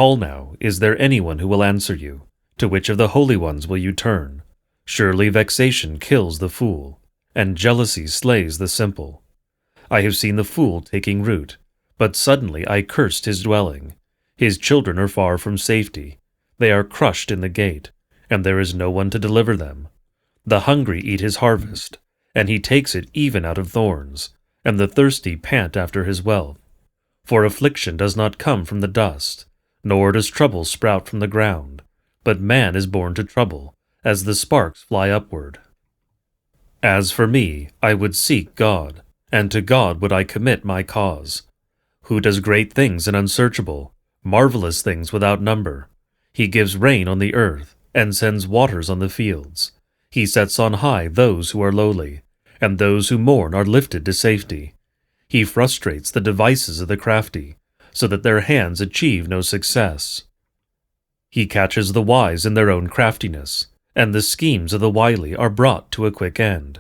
Call now, is there anyone who will answer you? To which of the holy ones will you turn? Surely vexation kills the fool, and jealousy slays the simple. I have seen the fool taking root, but suddenly I cursed his dwelling. His children are far from safety. They are crushed in the gate, and there is no one to deliver them. The hungry eat his harvest, and he takes it even out of thorns, and the thirsty pant after his wealth. For affliction does not come from the dust, nor does trouble sprout from the ground, but man is born to trouble, as the sparks fly upward. As for me, I would seek God, and to God would I commit my cause. Who does great things and unsearchable, marvelous things without number. He gives rain on the earth, and sends waters on the fields. He sets on high those who are lowly, and those who mourn are lifted to safety. He frustrates the devices of the crafty, so that their hands achieve no success. He catches the wise in their own craftiness, and the schemes of the wily are brought to a quick end.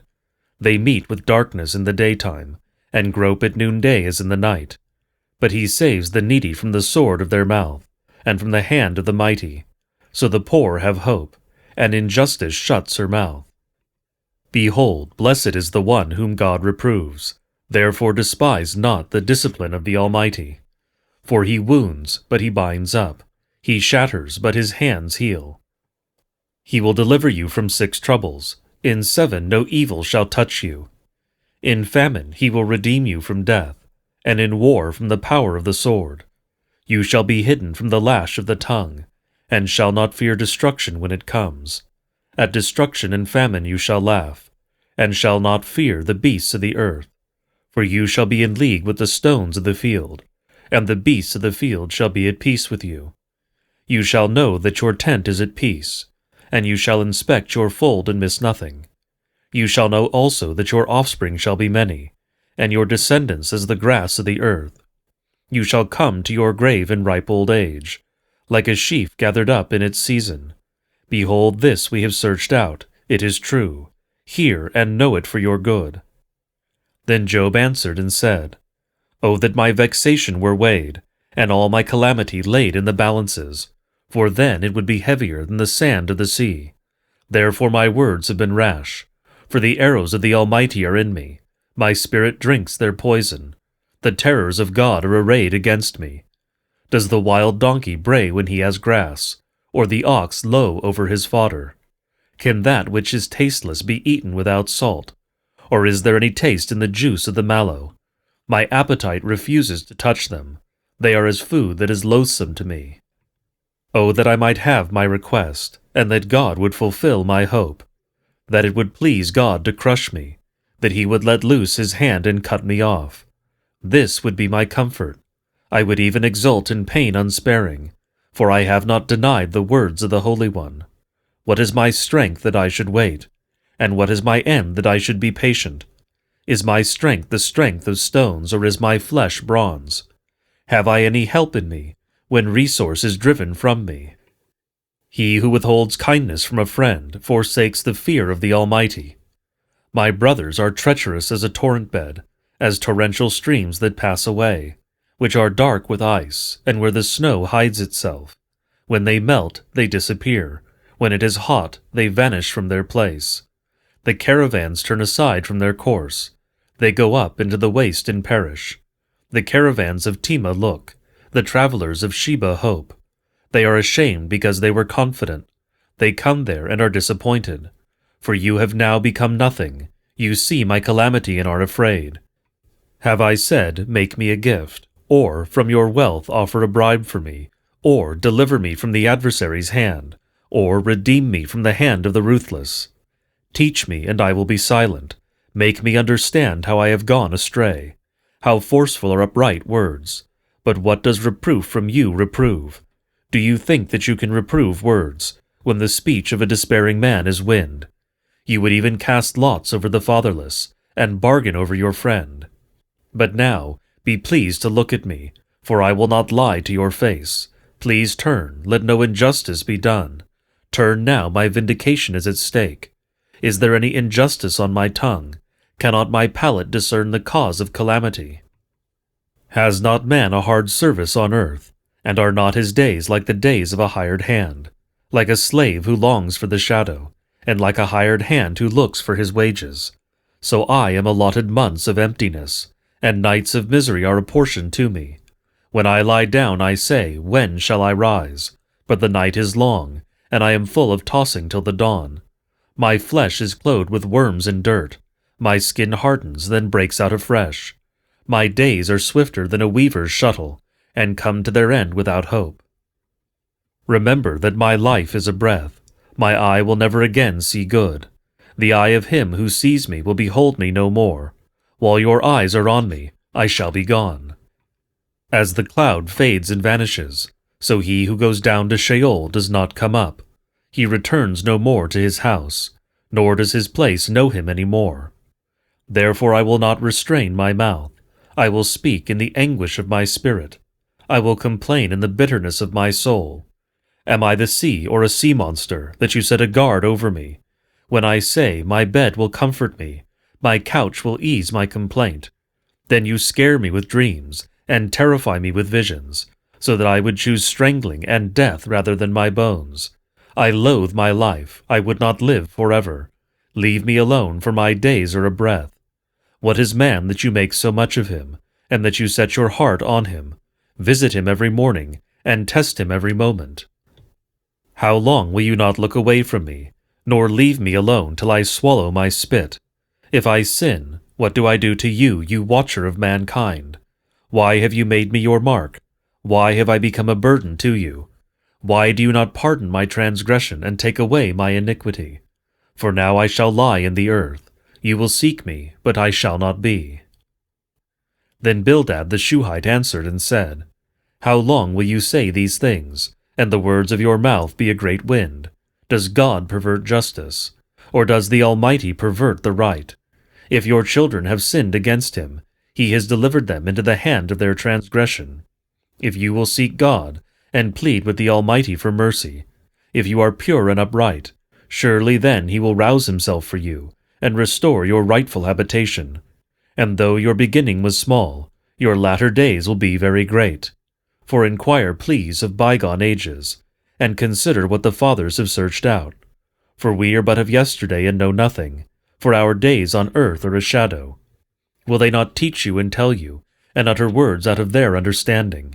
They meet with darkness in the daytime, and grope at noonday as in the night. But he saves the needy from the sword of their mouth, and from the hand of the mighty. So the poor have hope, and injustice shuts her mouth. Behold, blessed is the one whom God reproves. Therefore despise not the discipline of the Almighty. For he wounds, but he binds up. He shatters, but his hands heal. He will deliver you from 6 troubles. In 7 no evil shall touch you. In famine he will redeem you from death, and in war from the power of the sword. You shall be hidden from the lash of the tongue, and shall not fear destruction when it comes. At destruction and famine you shall laugh, and shall not fear the beasts of the earth. For you shall be in league with the stones of the field, and the beasts of the field shall be at peace with you. You shall know that your tent is at peace, and you shall inspect your fold and miss nothing. You shall know also that your offspring shall be many, and your descendants as the grass of the earth. You shall come to your grave in ripe old age, like a sheaf gathered up in its season. Behold, this we have searched out, it is true. Hear and know it for your good. Then Job answered and said, O that my vexation were weighed, and all my calamity laid in the balances, for then it would be heavier than the sand of the sea. Therefore my words have been rash, for the arrows of the Almighty are in me. My spirit drinks their poison. The terrors of God are arrayed against me. Does the wild donkey bray when he has grass, or the ox low over his fodder? Can that which is tasteless be eaten without salt? Or is there any taste in the juice of the mallow? My appetite refuses to touch them. They are as food that is loathsome to me. Oh, that I might have my request, and that God would fulfill my hope. That it would please God to crush me, that he would let loose his hand and cut me off. This would be my comfort. I would even exult in pain unsparing, for I have not denied the words of the Holy One. What is my strength that I should wait? And what is my end that I should be patient? Is my strength the strength of stones, or is my flesh bronze? Have I any help in me, when resource is driven from me? He who withholds kindness from a friend forsakes the fear of the Almighty. My brothers are treacherous as a torrent bed, as torrential streams that pass away, which are dark with ice, and where the snow hides itself. When they melt, they disappear. When it is hot, they vanish from their place. The caravans turn aside from their course. They go up into the waste and perish. The caravans of Tema look. The travelers of Sheba hope. They are ashamed because they were confident. They come there and are disappointed. For you have now become nothing. You see my calamity and are afraid. Have I said, make me a gift, or from your wealth offer a bribe for me, or deliver me from the adversary's hand, or redeem me from the hand of the ruthless? Teach me, and I will be silent. Make me understand how I have gone astray. How forceful are upright words. But what does reproof from you reprove? Do you think that you can reprove words, when the speech of a despairing man is wind? You would even cast lots over the fatherless, and bargain over your friend. But now, be pleased to look at me, for I will not lie to your face. Please turn, let no injustice be done. Turn now, my vindication is at stake. Is there any injustice on my tongue? Cannot my palate discern the cause of calamity? Has not man a hard service on earth? And are not his days like the days of a hired hand, like a slave who longs for the shadow, and like a hired hand who looks for his wages? So I am allotted months of emptiness, and nights of misery are apportioned to me. When I lie down I say, when shall I rise? But the night is long, and I am full of tossing till the dawn. My flesh is clothed with worms and dirt. My skin hardens, then breaks out afresh. My days are swifter than a weaver's shuttle, and come to their end without hope. Remember that my life is a breath. My eye will never again see good. The eye of him who sees me will behold me no more. While your eyes are on me, I shall be gone. As the cloud fades and vanishes, so he who goes down to Sheol does not come up. He returns no more to his house, nor does his place know him any more. Therefore I will not restrain my mouth. I will speak in the anguish of my spirit. I will complain in the bitterness of my soul. Am I the sea or a sea monster, that you set a guard over me? When I say, my bed will comfort me, my couch will ease my complaint, then you scare me with dreams, and terrify me with visions, so that I would choose strangling and death rather than my bones. I loathe my life, I would not live forever. Leave me alone, for my days are a breath. What is man that you make so much of him, and that you set your heart on him? Visit him every morning, and test him every moment. How long will you not look away from me, nor leave me alone till I swallow my spit? If I sin, what do I do to you, you watcher of mankind? Why have you made me your mark? Why have I become a burden to you? Why do you not pardon my transgression and take away my iniquity? For now I shall lie in the earth. You will seek me, but I shall not be. Then Bildad the Shuhite answered and said, How long will you say these things, and the words of your mouth be a great wind? Does God pervert justice? Or does the Almighty pervert the right? If your children have sinned against him, he has delivered them into the hand of their transgression. If you will seek God, and plead with the Almighty for mercy, if you are pure and upright, surely then he will rouse himself for you, and restore your rightful habitation. And though your beginning was small, your latter days will be very great. For inquire, please, of bygone ages, and consider what the fathers have searched out. For we are but of yesterday and know nothing, for our days on earth are a shadow. Will they not teach you and tell you, and utter words out of their understanding?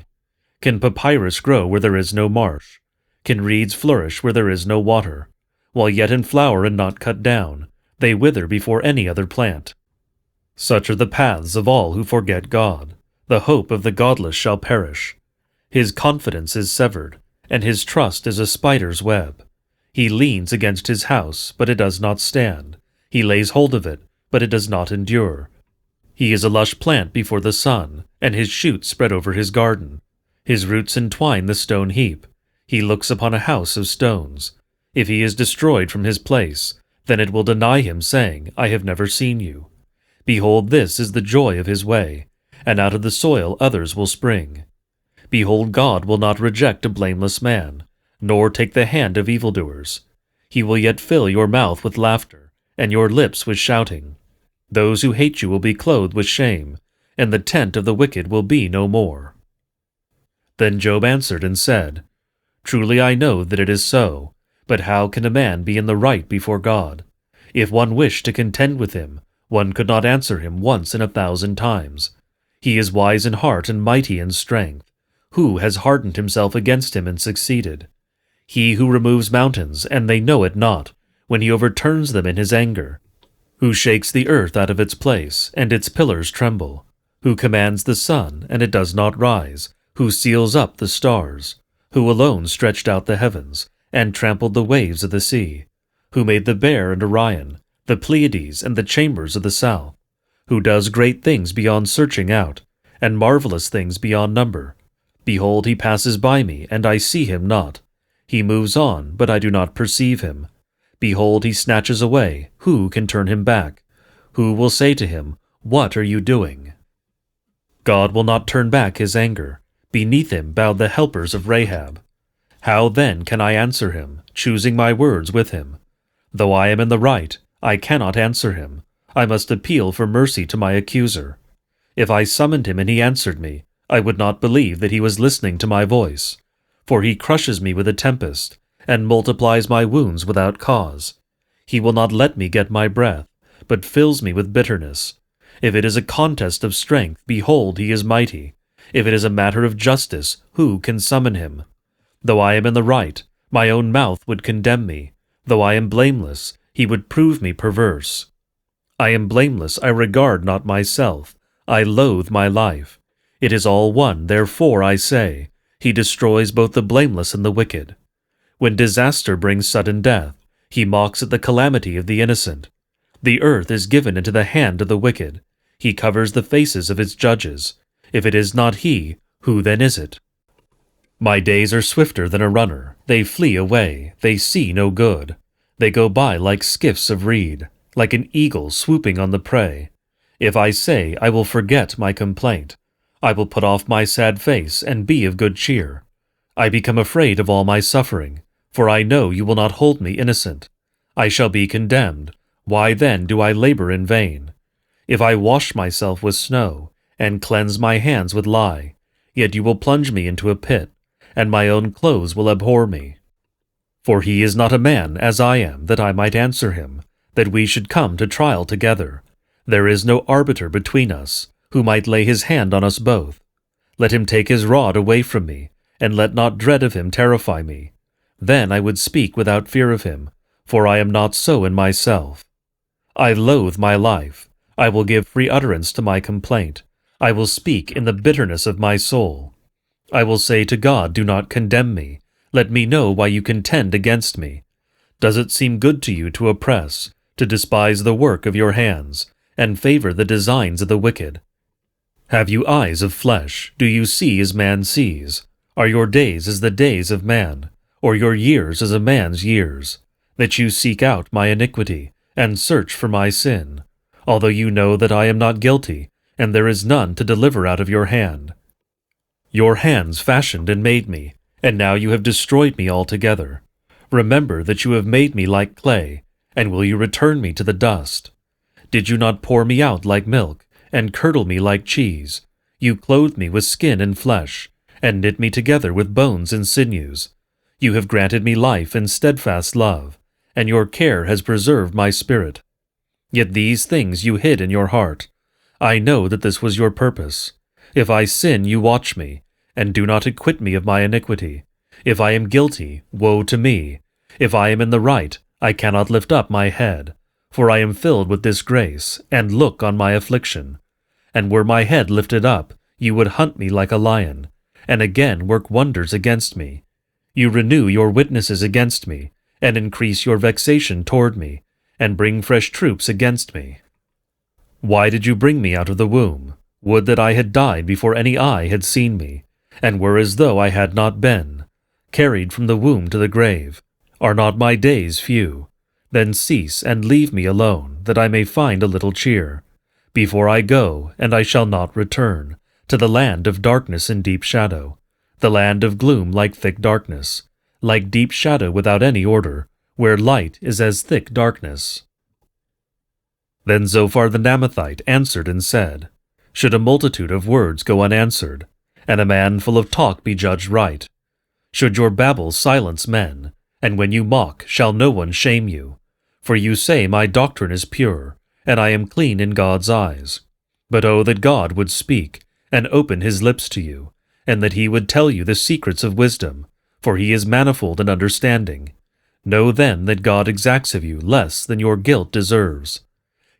Can papyrus grow where there is no marsh? Can reeds flourish where there is no water? While yet in flower and not cut down, they wither before any other plant. Such are the paths of all who forget God. The hope of the godless shall perish. His confidence is severed, and his trust is a spider's web. He leans against his house, but it does not stand. He lays hold of it, but it does not endure. He is a lush plant before the sun, and his shoots spread over his garden. His roots entwine the stone heap. He looks upon a house of stones. If he is destroyed from his place, then it will deny him, saying, I have never seen you. Behold, this is the joy of his way, and out of the soil others will spring. Behold, God will not reject a blameless man, nor take the hand of evildoers. He will yet fill your mouth with laughter, and your lips with shouting. Those who hate you will be clothed with shame, and the tent of the wicked will be no more. Then Job answered and said, Truly I know that it is so, but how can a man be in the right before God? If one wished to contend with him, one could not answer him once in 1,000 times. He is wise in heart and mighty in strength. Who has hardened himself against him and succeeded? He who removes mountains, and they know it not, when he overturns them in his anger. Who shakes the earth out of its place, and its pillars tremble. Who commands the sun, and it does not rise. Who seals up the stars. Who alone stretched out the heavens, and trampled the waves of the sea. Who made the Bear and Orion, the Pleiades and the chambers of the south. Who does great things beyond searching out, and marvelous things beyond number. Behold, he passes by me, and I see him not. He moves on, but I do not perceive him. Behold, he snatches away. Who can turn him back? Who will say to him, What are you doing? God will not turn back his anger. Beneath him bowed the helpers of Rahab. How then can I answer him, choosing my words with him? Though I am in the right, I cannot answer him. I must appeal for mercy to my accuser. If I summoned him and he answered me, I would not believe that he was listening to my voice. For he crushes me with a tempest, and multiplies my wounds without cause. He will not let me get my breath, but fills me with bitterness. If it is a contest of strength, behold, he is mighty. If it is a matter of justice, who can summon him? Though I am in the right, my own mouth would condemn me. Though I am blameless, he would prove me perverse. I am blameless, I regard not myself. I loathe my life. It is all one, therefore I say, he destroys both the blameless and the wicked. When disaster brings sudden death, he mocks at the calamity of the innocent. The earth is given into the hand of the wicked. He covers the faces of its judges. If it is not he, who then is it? My days are swifter than a runner. They flee away. They see no good. They go by like skiffs of reed, like an eagle swooping on the prey. If I say, I will forget my complaint, I will put off my sad face and be of good cheer. I become afraid of all my suffering, for I know you will not hold me innocent. I shall be condemned. Why then do I labor in vain? If I wash myself with snow, and cleanse my hands with lye, yet you will plunge me into a pit, and my own clothes will abhor me. For he is not a man as I am, that I might answer him, that we should come to trial together. There is no arbiter between us, who might lay his hand on us both. Let him take his rod away from me, and let not dread of him terrify me. Then I would speak without fear of him, for I am not so in myself. I loathe my life. I will give free utterance to my complaint. I will speak in the bitterness of my soul. I will say to God, do not condemn me. Let me know why you contend against me. Does it seem good to you to oppress, to despise the work of your hands, and favor the designs of the wicked? Have you eyes of flesh? Do you see as man sees? Are your days as the days of man, or your years as a man's years, that you seek out my iniquity, and search for my sin, although you know that I am not guilty, and there is none to deliver out of your hand? Your hands fashioned and made me, and now you have destroyed me altogether. Remember that you have made me like clay, and will you return me to the dust? Did you not pour me out like milk, and curdle me like cheese? You clothed me with skin and flesh, and knit me together with bones and sinews. You have granted me life and steadfast love, and your care has preserved my spirit. Yet these things you hid in your heart. I know that this was your purpose. If I sin, you watch me, and do not acquit me of my iniquity. If I am guilty, woe to me. If I am in the right, I cannot lift up my head, for I am filled with disgrace, and look on my affliction. And were my head lifted up, you would hunt me like a lion, and again work wonders against me. You renew your witnesses against me, and increase your vexation toward me, and bring fresh troops against me. Why did you bring me out of the womb? Would that I had died before any eye had seen me, and were as though I had not been. Carried from the womb to the grave, are not my days few? Then cease and leave me alone, that I may find a little cheer. Before I go, and I shall not return, to the land of darkness and deep shadow, the land of gloom like thick darkness, like deep shadow without any order, where light is as thick darkness. Then Zophar the Naamathite answered and said, Should a multitude of words go unanswered, and a man full of talk be judged right? Should your babble silence men, and when you mock shall no one shame you? For you say, My doctrine is pure, and I am clean in God's eyes. But oh, that God would speak, and open his lips to you, and that he would tell you the secrets of wisdom, for he is manifold in understanding. Know then that God exacts of you less than your guilt deserves.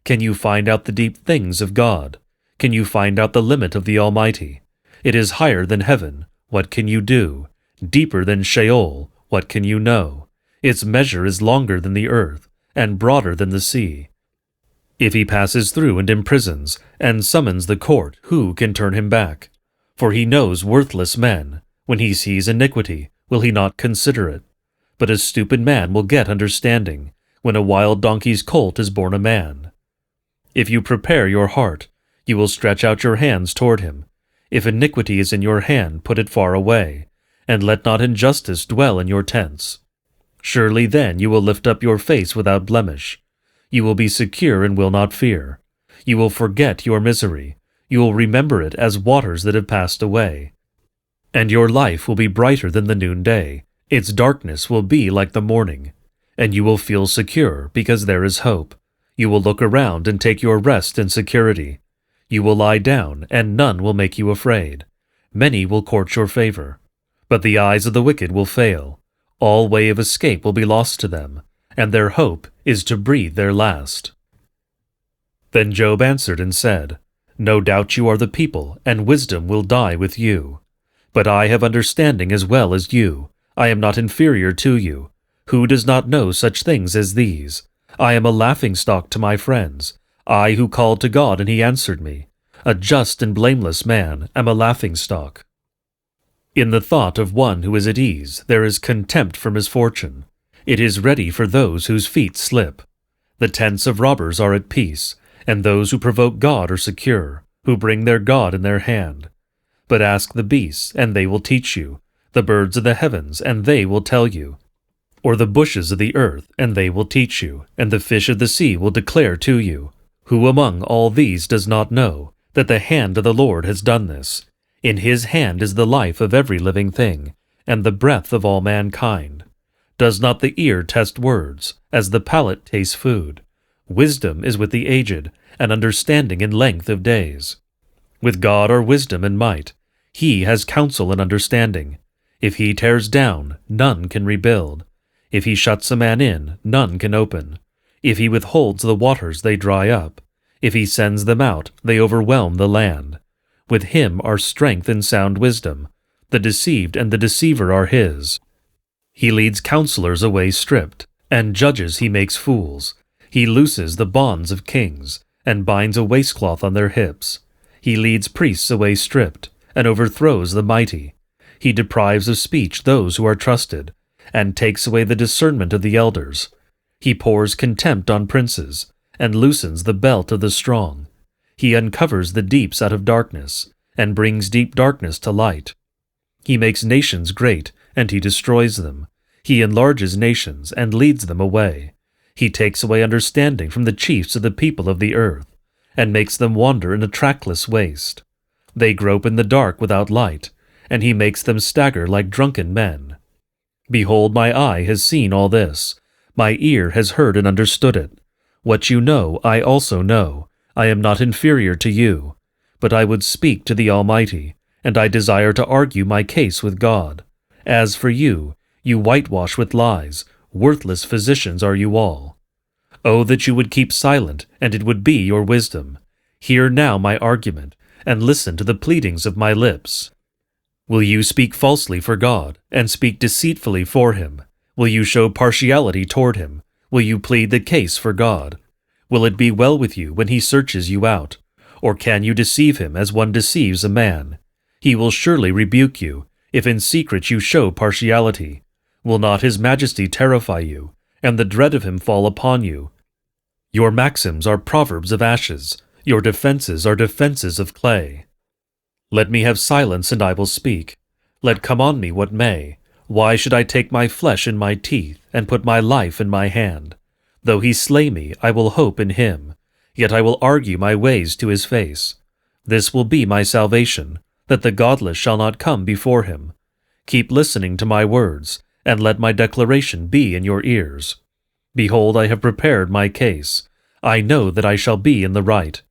Can you find out the deep things of God? Can you find out the limit of the Almighty? It is higher than heaven. What can you do? Deeper than Sheol. What can you know? Its measure is longer than the earth, and broader than the sea. If he passes through and imprisons, and summons the court, who can turn him back? For he knows worthless men. When he sees iniquity, will he not consider it? But a stupid man will get understanding, when a wild donkey's colt is born a man. If you prepare your heart, you will stretch out your hands toward him. If iniquity is in your hand, put it far away, and let not injustice dwell in your tents. Surely then you will lift up your face without blemish. You will be secure and will not fear. You will forget your misery. You You will remember it as waters that have passed away. And your life will be brighter than the noonday. Its darkness will be like the morning. And you will feel secure because there is hope. You will look around and take your rest in security. You will lie down, and none will make you afraid. Many will court your favor. But the eyes of the wicked will fail. All way of escape will be lost to them, and their hope is to breathe their last. Then Job answered and said, No doubt you are the people, and wisdom will die with you. But I have understanding as well as you. I am not inferior to you. Who does not know such things as these? I am a laughingstock to my friends. I who called to God, and he answered me. A just and blameless man am a laughingstock. In the thought of one who is at ease there is contempt for misfortune. It is ready for those whose feet slip. The tents of robbers are at peace, and those who provoke God are secure, who bring their God in their hand. But ask the beasts, and they will teach you, the birds of the heavens, and they will tell you, or the bushes of the earth, and they will teach you, and the fish of the sea will declare to you. Who among all these does not know that the hand of the Lord has done this? In his hand is the life of every living thing, and the breath of all mankind. Does not the ear test words, as the palate tastes food? Wisdom is with the aged, and understanding in length of days. With God are wisdom and might. He has counsel and understanding. If he tears down, none can rebuild. If he shuts a man in, none can open. If he withholds the waters, they dry up. If he sends them out, they overwhelm the land. With him are strength and sound wisdom. The deceived and the deceiver are his. He leads counselors away stripped, and judges he makes fools. He looses the bonds of kings, and binds a waistcloth on their hips. He leads priests away stripped, and overthrows the mighty. He deprives of speech those who are trusted, and takes away the discernment of the elders. He pours contempt on princes, and loosens the belt of the strong. He uncovers the deeps out of darkness, and brings deep darkness to light. He makes nations great, and he destroys them. He enlarges nations, and leads them away. He takes away understanding from the chiefs of the people of the earth, and makes them wander in a trackless waste. They grope in the dark without light, and he makes them stagger like drunken men. Behold, my eye has seen all this. My ear has heard and understood it. What you know, I also know. I am not inferior to you. But I would speak to the Almighty, and I desire to argue my case with God. As for you, you whitewash with lies. Worthless physicians are you all. Oh, that you would keep silent, and it would be your wisdom. Hear now my argument, and listen to the pleadings of my lips. Will you speak falsely for God, and speak deceitfully for him? Will you show partiality toward him? Will you plead the case for God? Will it be well with you when he searches you out? Or can you deceive him as one deceives a man? He will surely rebuke you, if in secret you show partiality. Will not his majesty terrify you, and the dread of him fall upon you? Your maxims are proverbs of ashes, your defenses are defenses of clay. Let me have silence, and I will speak. Let come on me what may. Why should I take my flesh in my teeth, and put my life in my hand? Though he slay me, I will hope in him. Yet I will argue my ways to his face. This will be my salvation, that the godless shall not come before him. Keep listening to my words, and let my declaration be in your ears. Behold, I have prepared my case. I know that I shall be in the right.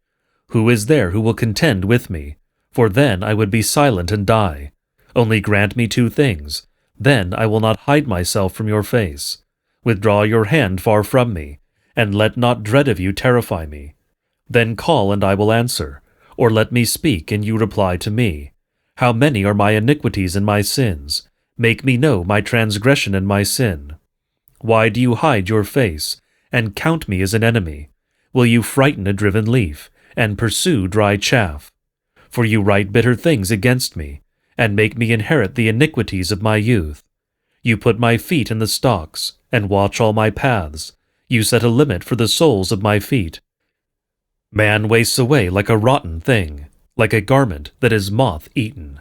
Who is there who will contend with me? For then I would be silent and die. Only grant me two things. Then I will not hide myself from your face. Withdraw your hand far from me, and let not dread of you terrify me. Then call, and I will answer, or let me speak, and you reply to me. How many are my iniquities and my sins? Make me know my transgression and my sin. Why do you hide your face, and count me as an enemy? Will you frighten a driven leaf, and pursue dry chaff? For you write bitter things against me, and make me inherit the iniquities of my youth. You put my feet in the stocks, and watch all my paths. You set a limit for the soles of my feet. Man wastes away like a rotten thing, like a garment that is moth-eaten.